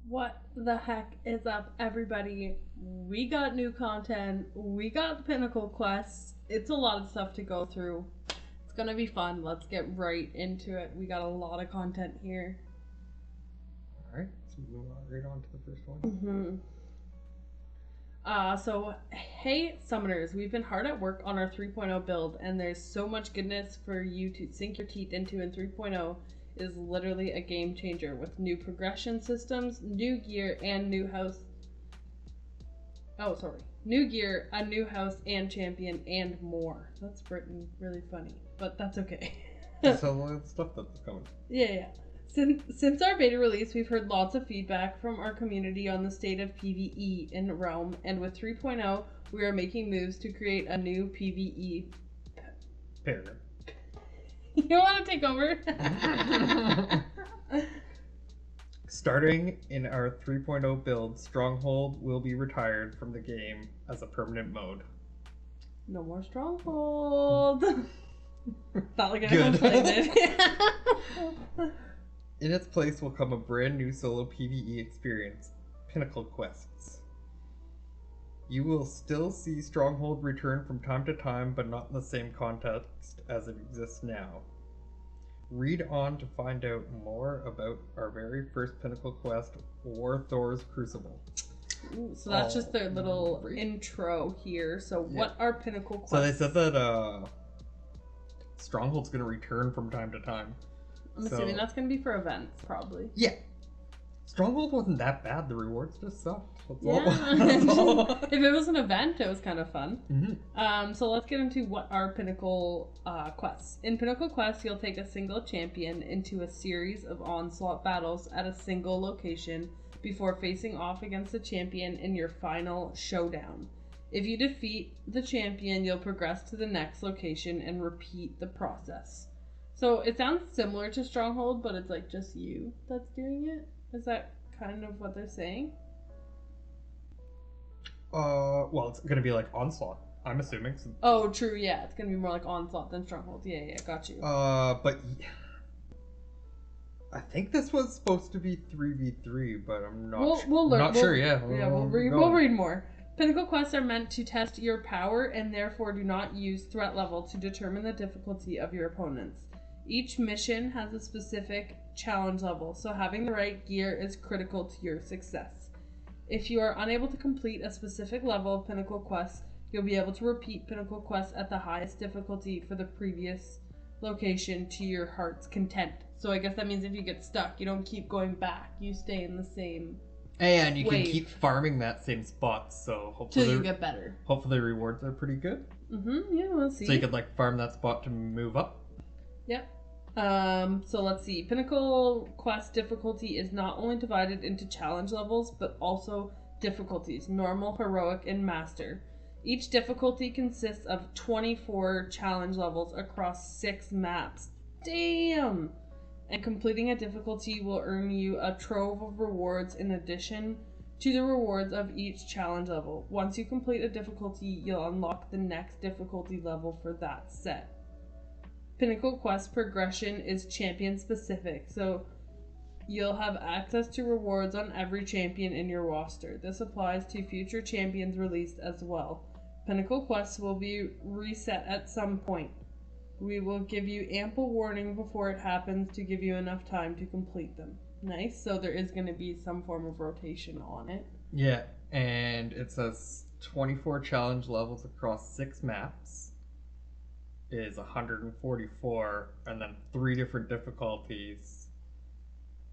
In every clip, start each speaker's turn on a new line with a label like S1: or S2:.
S1: What the heck is up, everybody? We got new content. We got the Pinnacle quests. It's a lot of stuff to go through. It's gonna be fun. Let's get right into it. We got a lot of content here.
S2: Alright, so we move right on to the first one.
S1: So, hey, Summoners, we've been hard at work on our 3.0 build, and there's so much goodness for you to sink your teeth into in 3.0. Is literally a game changer with new progression systems, new gear, and new house. New gear, a new house and champion, and more. That's written really funny, but that's okay.
S2: That's a lot of stuff that's coming.
S1: Yeah. Since our beta release, we've heard lots of feedback from our community on the state of PvE in Realm, and with 3.0, we are making moves to create a new PvE
S2: paradigm.
S1: You want to take over?
S2: Starting in our 3.0 build, Stronghold will be retired from the game as a permanent mode.
S1: No more Stronghold. Not like
S2: Good.
S1: anyone played it.
S2: In its place will come a brand new solo PvE experience, Pinnacle quests. You will still see Stronghold return from time to time, but not in the same context as it exists now. Read on to find out more about our very first Pinnacle quest, War Thor's Crucible.
S1: Ooh, so that's just their little intro here. So what are Pinnacle quests?
S2: So they said that Stronghold's going to return from time to time.
S1: I'm assuming that's going to be for events, probably.
S2: Yeah. Stronghold wasn't that bad. The rewards just sucked.
S1: If it was an event, it was kind of fun.
S2: Mm-hmm.
S1: So let's get into what are Pinnacle quests. In Pinnacle quests, you'll take a single champion into a series of onslaught battles at a single location before facing off against the champion in your final showdown. If you defeat the champion, you'll progress to the next location and repeat the process. So it sounds similar to Stronghold, but it's like just you that's doing it. Is that kind of what they're saying?
S2: Well, it's gonna be like Onslaught, I'm assuming.
S1: Oh, true, yeah. It's gonna be more like Onslaught than Stronghold. Yeah, got you.
S2: But I think this was supposed to be 3v3, but I'm not
S1: we'll learn.
S2: Not sure, yeah.
S1: We'll read more. Pinnacle quests are meant to test your power and therefore do not use threat level to determine the difficulty of your opponents. Each mission has a specific challenge level, so having the right gear is critical to your success. If you are unable to complete a specific level of Pinnacle quests, you'll be able to repeat Pinnacle quests at the highest difficulty for the previous location to your heart's content. So I guess that means if you get stuck, you don't keep going back. You stay in the same
S2: And you
S1: wave.
S2: can keep farming that same spot, so hopefully
S1: till you get better.
S2: Hopefully the rewards are pretty good.
S1: Yeah, we'll see.
S2: So you could like farm that spot to move up.
S1: Yep. So let's see. Pinnacle quest difficulty is not only divided into challenge levels, but also difficulties: normal, heroic, and master. Each difficulty consists of 24 challenge levels across 6 maps. Damn! And completing a difficulty will earn you a trove of rewards in addition to the rewards of each challenge level. Once you complete a difficulty, you'll unlock the next difficulty level for that set. Pinnacle quest progression is champion specific, so you'll have access to rewards on every champion in your roster. This applies to future champions released as well. Pinnacle quests will be reset at some point. We will give you ample warning before it happens to give you enough time to complete them. Nice, so there is going to be some form of rotation on it.
S2: Yeah, and it says 24 challenge levels across 6 maps. Is 144, and then 3 different difficulties.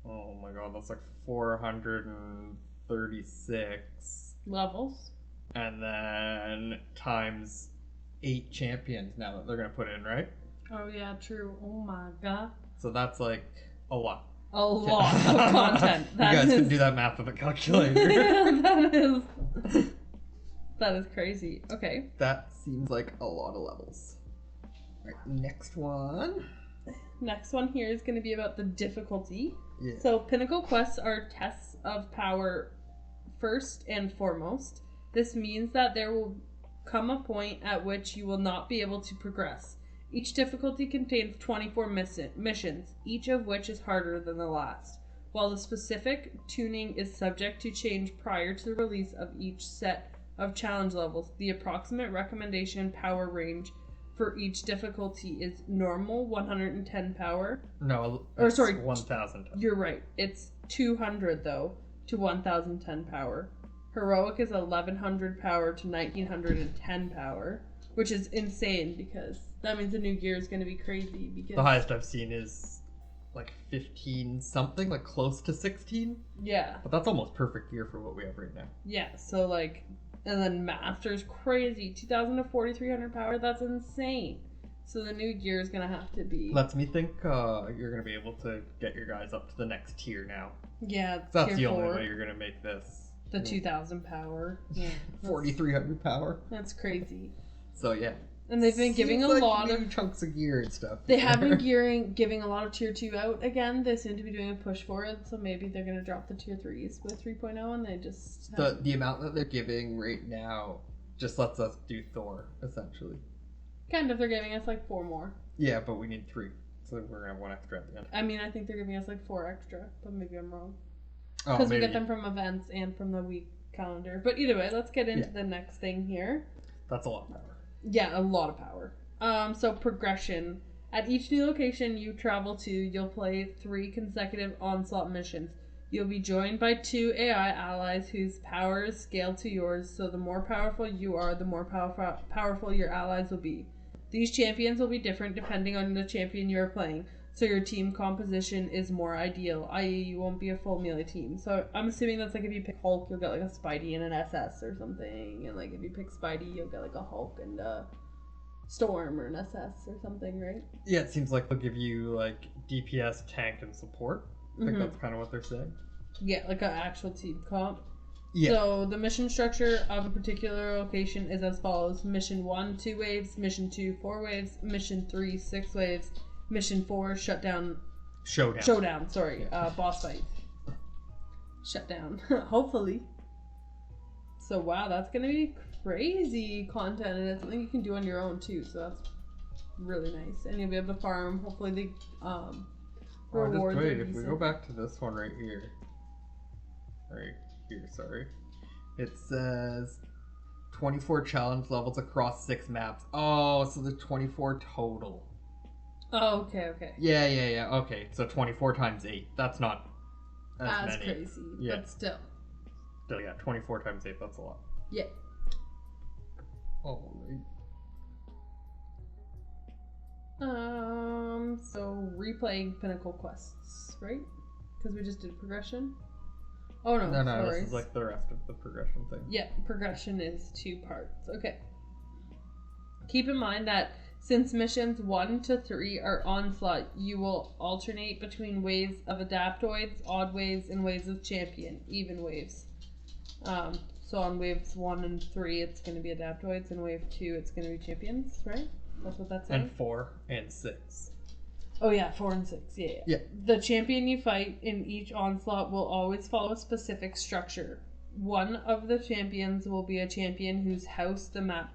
S2: Oh my god, that's like 436
S1: levels.
S2: And then times 8 champions now that they're gonna put in, right?
S1: Oh yeah, true. Oh my god.
S2: So that's like a lot.
S1: A lot of content.
S2: You guys can do that math with a calculator.
S1: That is crazy. Okay.
S2: That seems like a lot of levels. Right, next one.
S1: Next one here is going to be about the difficulty.
S2: Yeah.
S1: So Pinnacle quests are tests of power first and foremost. This means that there will come a point at which you will not be able to progress. Each difficulty contains 24 missions, each of which is harder than the last. while the specific tuning is subject to change prior to the release of each set of challenge levels. The approximate recommendation power range for each difficulty is normal, 110 power.
S2: No,
S1: or sorry,
S2: 1,000.
S1: You're right. It's 200 though to 1,010 power. Heroic is 1,100 power to 1,910 power, which is insane because that means the new gear is going to be crazy. Because
S2: the highest I've seen is like 15 something, like close to 16.
S1: Yeah.
S2: But that's almost perfect gear for what we have right now.
S1: Yeah, so like, and then Master's crazy, 2,000 to 4,300 power. That's insane. So the new gear is gonna have to be.
S2: Lets me think you're gonna be able to get your guys up to the next tier now.
S1: Yeah,
S2: That's
S1: tier
S2: the
S1: 4,
S2: only way you're gonna make this.
S1: The 2,000 power. Yeah,
S2: 4,300 power.
S1: That's crazy.
S2: So yeah.
S1: And they've been giving a lot of
S2: chunks of gear and stuff.
S1: They have been giving a lot of tier 2 out again. They seem to be doing a push for it, so maybe they're gonna drop the tier 3s with 3.0, and they just
S2: the amount that they're giving right now just lets us do Thor essentially.
S1: Kind of. They're giving us like 4 more.
S2: Yeah, but we need 3, so we're gonna have 1 extra at the end.
S1: I mean, I think they're giving us like 4 extra, but maybe I'm wrong.
S2: Because
S1: we get them from events and from the week calendar. But either way, let's get into the next thing here.
S2: That's a lot of power.
S1: Yeah, a lot of power. So progression. At each new location you travel to, you'll play 3 consecutive onslaught missions. You'll be joined by 2 AI allies whose power is scaled to yours, so the more powerful you are, the more powerful your allies will be. These champions will be different depending on the champion you are playing, so your team composition is more ideal, i.e. you won't be a full melee team. So I'm assuming that's like if you pick Hulk, you'll get like a Spidey and an SS or something, and like if you pick Spidey, you'll get like a Hulk and a Storm or an SS or something, right?
S2: Yeah, it seems like they'll give you like DPS, tank, and support. I think that's kind of what they're saying.
S1: Yeah, like an actual team comp.
S2: Yeah.
S1: So the mission structure of a particular location is as follows: Mission 1, 2 waves; Mission 2, 4 waves; Mission 3, 6 waves; Mission 4, Showdown. Sorry, boss fight. Shutdown. Hopefully. So wow, that's gonna be crazy content, and it's something you can do on your own too. So that's really nice, and you'll be able to farm. Hopefully, the rewards.
S2: Wait, if we go back to this one right here, sorry, it says 24 challenge levels across 6 maps. Oh, so there's 24 total.
S1: Oh, okay.
S2: Yeah. Okay, so 24 times 8. That's not as many.
S1: Crazy,
S2: yeah.
S1: But still.
S2: Still, yeah, 24 times 8. That's a lot.
S1: Yeah.
S2: Alright.
S1: So replaying Pinnacle quests, right? Because we just did progression. Oh no,
S2: This is like the rest of the progression thing.
S1: Yeah, progression is 2 parts. Okay. Keep in mind that since missions 1 to 3 are onslaught, you will alternate between waves of adaptoids, odd waves, and waves of champion, even waves. So on waves 1 and 3, it's going to be adaptoids, and wave 2, it's going to be champions, right? That's what that's saying.
S2: And 4 and 6.
S1: Oh yeah, 4 and 6. Yeah. The champion you fight in each onslaught will always follow a specific structure. One of the champions will be a champion whose house the map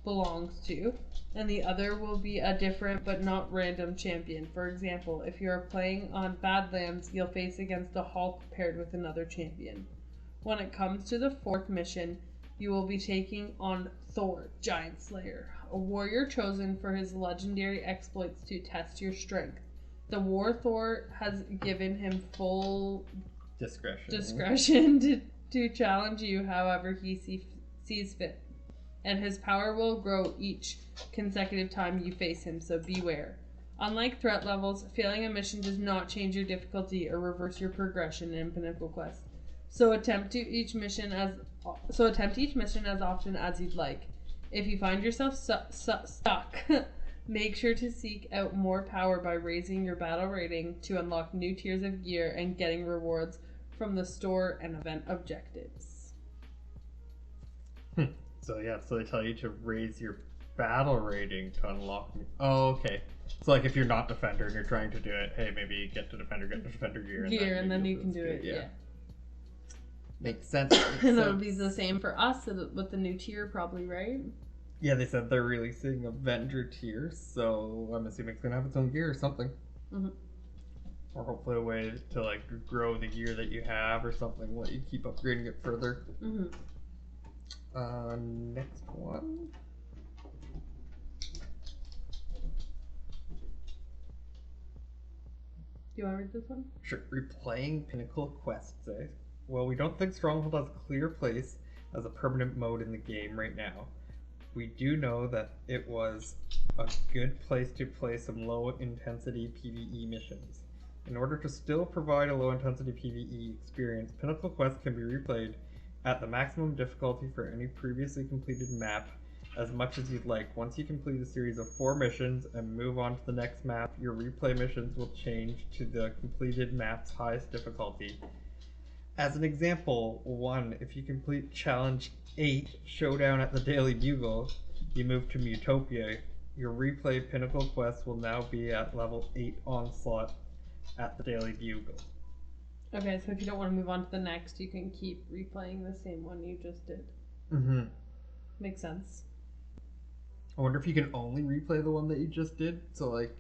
S1: belongs to, and the other will be a different but not random champion. For example, if you are playing on Badlands, you'll face against a Hulk paired with another champion. When it comes to the 4th mission, you will be taking on Thor, Giant Slayer, a warrior chosen for his legendary exploits to test your strength. The War Thor has given him full discretion to challenge you however he sees fit, and his power will grow each consecutive time you face him, so beware. Unlike threat levels, failing a mission does not change your difficulty or reverse your progression in Pinnacle Quest. So attempt each mission as often as you'd like. If you find yourself stuck, make sure to seek out more power by raising your battle rating to unlock new tiers of gear and getting rewards from the store and event objectives.
S2: So they tell you to raise your battle rating to unlock. Oh, okay. So like if you're not defender and you're trying to do it, hey, maybe get to defender gear,
S1: and then you can do it. Yeah.
S2: Makes sense.
S1: And it'll be the same for us with the new tier, probably, right?
S2: Yeah, they said they're releasing Avenger tier, so I'm assuming it's gonna have its own gear or something.
S1: Mm-hmm.
S2: Or hopefully a way to like grow the gear that you have or something, let you keep upgrading it further.
S1: Mm-hmm.
S2: Next one.
S1: Do you want to read this one?
S2: Sure. Replaying Pinnacle quests, eh? Well, we don't think Stronghold has a clear place as a permanent mode in the game right now. We do know that it was a good place to play some low-intensity PvE missions. In order to still provide a low-intensity PvE experience, Pinnacle quests can be replayed at the maximum difficulty for any previously completed map as much as you'd like. Once you complete a series of 4 missions and move on to the next map, your replay missions will change to the completed map's highest difficulty. As an example, 1, if you complete Challenge 8, Showdown at the Daily Bugle, you move to Mutopia. Your replay Pinnacle quest will now be at level 8 Onslaught at the Daily Bugle.
S1: Okay, so if you don't want to move on to the next, you can keep replaying the same one you just did.
S2: Mm-hmm.
S1: Makes sense.
S2: I wonder if you can only replay the one that you just did. So like,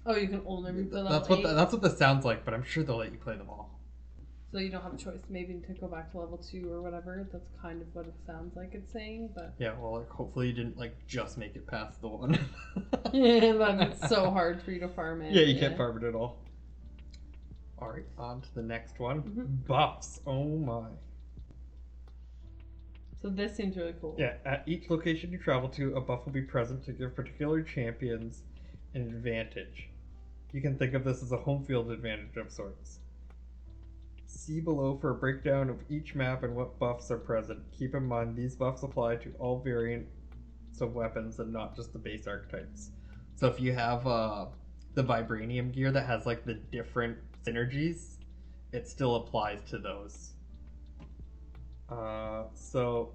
S1: oh, you can only replay
S2: that's
S1: level 8?
S2: That's what this sounds like, but I'm sure they'll let you play them all.
S1: So you don't have a choice, maybe to go back to level 2 or whatever. That's kind of what it sounds like it's saying, but
S2: yeah. Well, like, hopefully you didn't like just make it past the one.
S1: yeah, then it's so hard for you to farm it.
S2: Yeah, you can't farm it at all. All right, on to the next one.
S1: Mm-hmm.
S2: Buffs. Oh my.
S1: So this seems really cool.
S2: Yeah, at each location you travel to, a buff will be present to give particular champions an advantage. You can think of this as a home field advantage of sorts. See below for a breakdown of each map and what buffs are present. Keep in mind these buffs apply to all variants of weapons and not just the base archetypes. So if you have the Vibranium gear that has like the different synergies, it still applies to those. So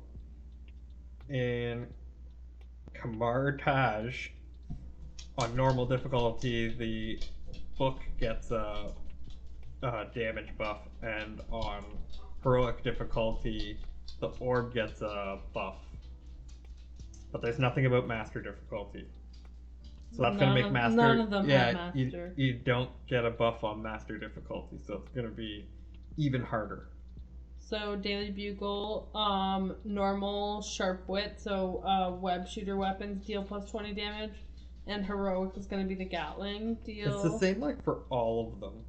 S2: in Kamartaj, on normal difficulty, the book gets a damage buff, and on heroic difficulty, the orb gets a buff. But there's nothing about master difficulty. So that's going to make master...
S1: None of them have master.
S2: You don't get a buff on master difficulty, so it's going to be even harder.
S1: So Daily Bugle, normal sharp wit, so web shooter weapons deal plus 20 damage, and heroic is going to be the Gatling deal.
S2: It's the same like for all of them.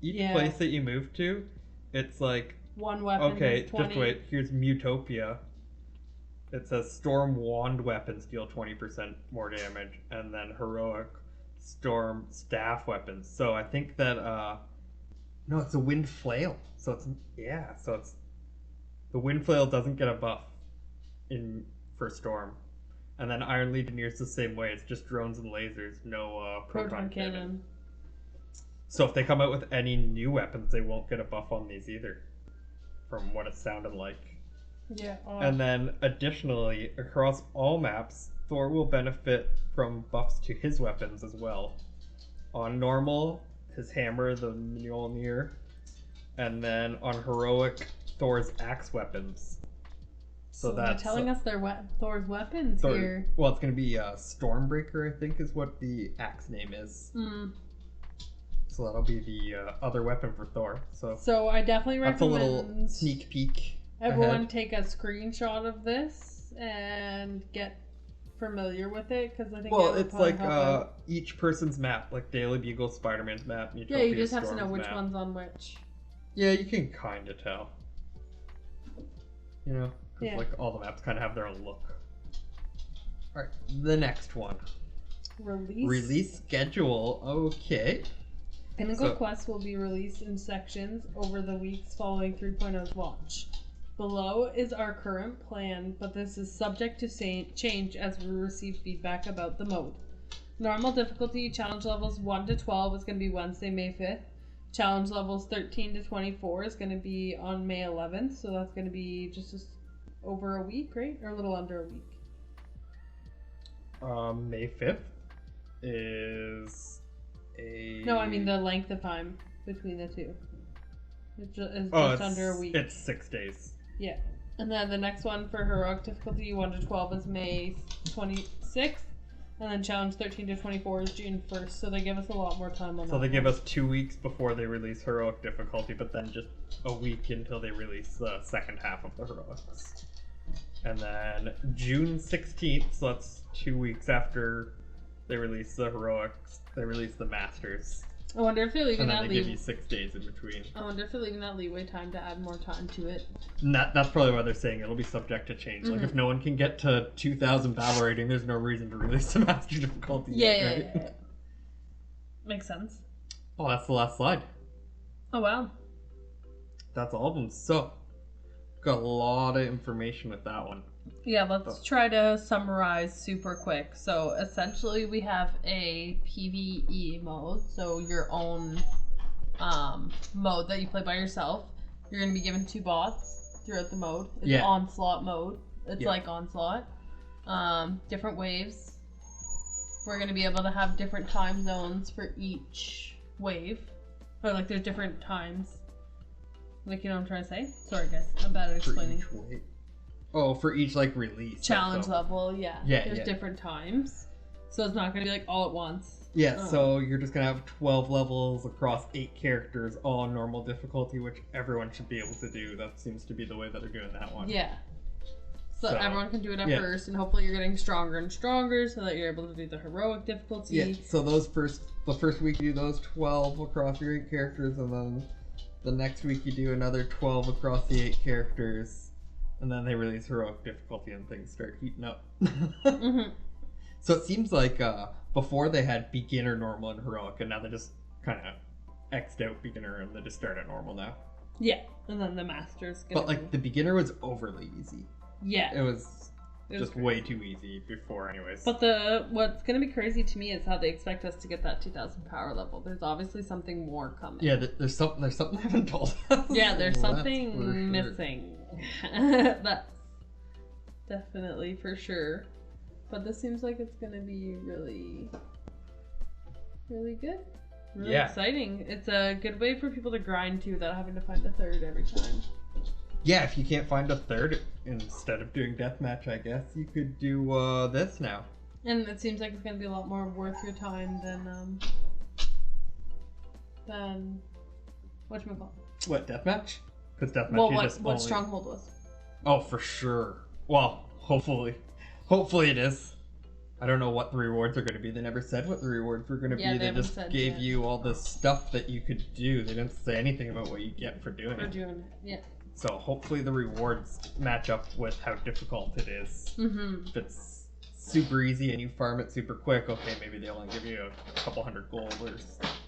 S2: Each place that you move to, it's like
S1: one weapon.
S2: Okay,
S1: is 20.
S2: just wait. Here's Mutopia. It says Storm Wand weapons deal 20% more damage, and then Heroic Storm Staff weapons. So I think that no, it's a Wind Flail. So it's the Wind Flail doesn't get a buff for Storm, and then Iron Legionnaires the same way. It's just drones and lasers, no proton cannon. So if they come out with any new weapons, they won't get a buff on these either, from what it sounded like.
S1: Yeah.
S2: And then additionally, across all maps, Thor will benefit from buffs to his weapons as well. On normal, his hammer, the Mjolnir, and then on heroic, Thor's axe weapons.
S1: So that's they're telling us they're Thor's weapons here.
S2: Well, it's going to be Stormbreaker, I think, is what the axe name is.
S1: Mm.
S2: So that'll be the other weapon for Thor.
S1: So I definitely recommend...
S2: That's a little sneak peek.
S1: Everyone take a screenshot of this and get familiar with it, because I think
S2: it's like each person's map, like Daily Bugle, Spider-Man's map, Utopia,
S1: you just have
S2: Storm's
S1: to know which
S2: map.
S1: one's on which.
S2: Yeah, you can kind of tell. You know, because like all the maps kind of have their own look. All right, the next one. Release schedule. Okay.
S1: Pinnacle quests will be released in sections over the weeks following 3.0's launch. Below is our current plan, but this is subject to change as we receive feedback about the mode. Normal difficulty challenge levels 1 to 12 is going to be Wednesday, May 5th. Challenge levels 13 to 24 is going to be on May 11th, so that's going to be just over a week, right? Or a little under a week.
S2: May 5th is a...
S1: No, I mean the length of time between the two. It's just under a week.
S2: It's 6 days.
S1: Yeah. And then the next one for heroic difficulty 1 to 12 is May 26th. And then challenge 13 to 24 is June 1st, so they give us a lot more time on that.
S2: So they give us 2 weeks before they release heroic difficulty, but then just a week until they release the second half of the heroics. And then June 16th, so that's 2 weeks after they release the heroics, they release the masters.
S1: I wonder if they're leaving
S2: And then
S1: that
S2: they give you 6 days in between.
S1: I wonder if they're leaving that leeway time to add more time to it.
S2: And that's probably why they're saying it'll be subject to change. Like, if no one can get to 2,000 battle rating, there's no reason to release the master difficulty yet, right?
S1: Yeah. Makes sense.
S2: Oh, that's the last slide.
S1: Oh, wow.
S2: That's all of them. So, got a lot of information with that one.
S1: Yeah, let's try to summarize super quick. So essentially we have a PvE mode, so your own mode that you play by yourself. You're going to be given 2 bots throughout the mode. It's Onslaught mode. It's like Onslaught. Different waves. We're going to be able to have different time zones for each wave. Or like there's different times. Like, you know what I'm trying to say? Sorry guys, I'm bad at explaining.
S2: For each wave. Oh, for each, like, release.
S1: Challenge level, yeah. There's different times. So it's not going to be, like, all at once.
S2: Yeah, so you're just going to have 12 levels across 8 characters, all on normal difficulty, which everyone should be able to do. That seems to be the way that they're doing that one.
S1: Yeah. So everyone can do it at first, and hopefully you're getting stronger and stronger so that you're able to do the heroic difficulty.
S2: Yeah, so the first week you do those 12 across your 8 characters, and then the next week you do another 12 across the 8 characters. And then they release heroic difficulty and things start heating up. So it seems like before they had beginner, normal, and heroic, and now they just kind of X'd out beginner and they just start at normal now.
S1: Yeah, and then the master's
S2: But like the beginner was overly easy.
S1: Yeah.
S2: It was just way too easy before anyways.
S1: But what's going to be crazy to me is how they expect us to get that 2,000 power level. There's obviously something more coming.
S2: Yeah, there's something they haven't told us.
S1: Yeah, there's something missing. That's definitely for sure. But this seems like it's going to be really, really good. Really exciting. It's a good way for people to grind too without having to find a third every time.
S2: Yeah, if you can't find a third, instead of doing deathmatch, I guess, you could do this now.
S1: And it seems like it's going to be a lot more worth your time than whatchamacallit?
S2: What, deathmatch? Because deathmatch
S1: what Stronghold was.
S2: Oh, for sure. Well, hopefully. Hopefully it is. I don't know what the rewards are going to be. They never said what the rewards were going to be. They just gave you all the stuff that you could do. They didn't say anything about what you get for doing it.
S1: Yeah.
S2: So hopefully the rewards match up with how difficult it is. If it's super easy and you farm it super quick, okay, maybe they only give you a couple hundred gold or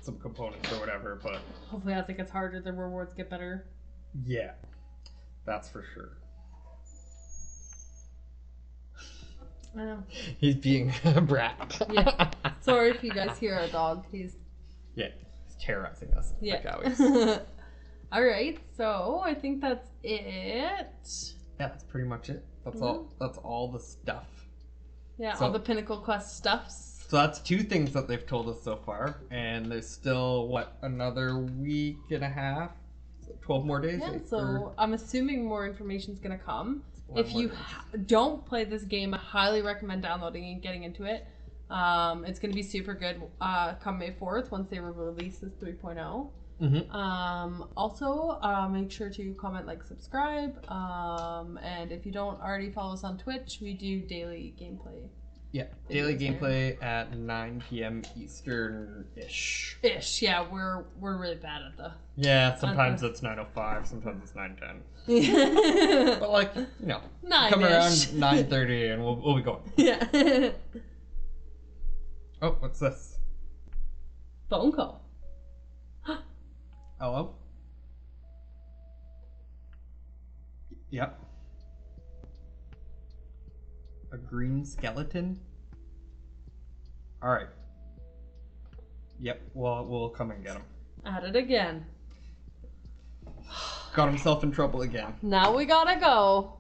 S2: some components or whatever, but...
S1: Hopefully as it gets harder, the rewards get better.
S2: Yeah, that's for sure.
S1: I know.
S2: He's being a brat.
S1: Yeah. Sorry if you guys hear our dog. He's
S2: terrorizing us.
S1: Yeah.
S2: Like always.
S1: Alright, so I think that's it.
S2: Yeah, that's pretty much it. That's all. That's all the stuff.
S1: Yeah, all the Pinnacle Quest stuffs.
S2: So that's 2 things that they've told us so far, and there's still another week and a half, 12 more days.
S1: Yeah, so I'm assuming more information's gonna come. If you don't play this game, I highly recommend downloading and getting into it. It's gonna be super good come May 4th once they release this 3.0. Also, make sure to comment, like, subscribe, and if you don't already follow us on Twitch, we do daily gameplay.
S2: Yeah, daily gameplay at 9 p.m. Eastern-ish.
S1: Yeah, we're really bad at the...
S2: Yeah, sometimes it's 9:05, sometimes it's 9:10. But, like, you know, come around 9:30 and we'll be going.
S1: Yeah.
S2: Oh, what's this?
S1: Phone call.
S2: Hello? Yep. A green skeleton? Alright. Yep, we'll come and get him.
S1: At it again.
S2: Got himself in trouble again.
S1: Now we gotta go.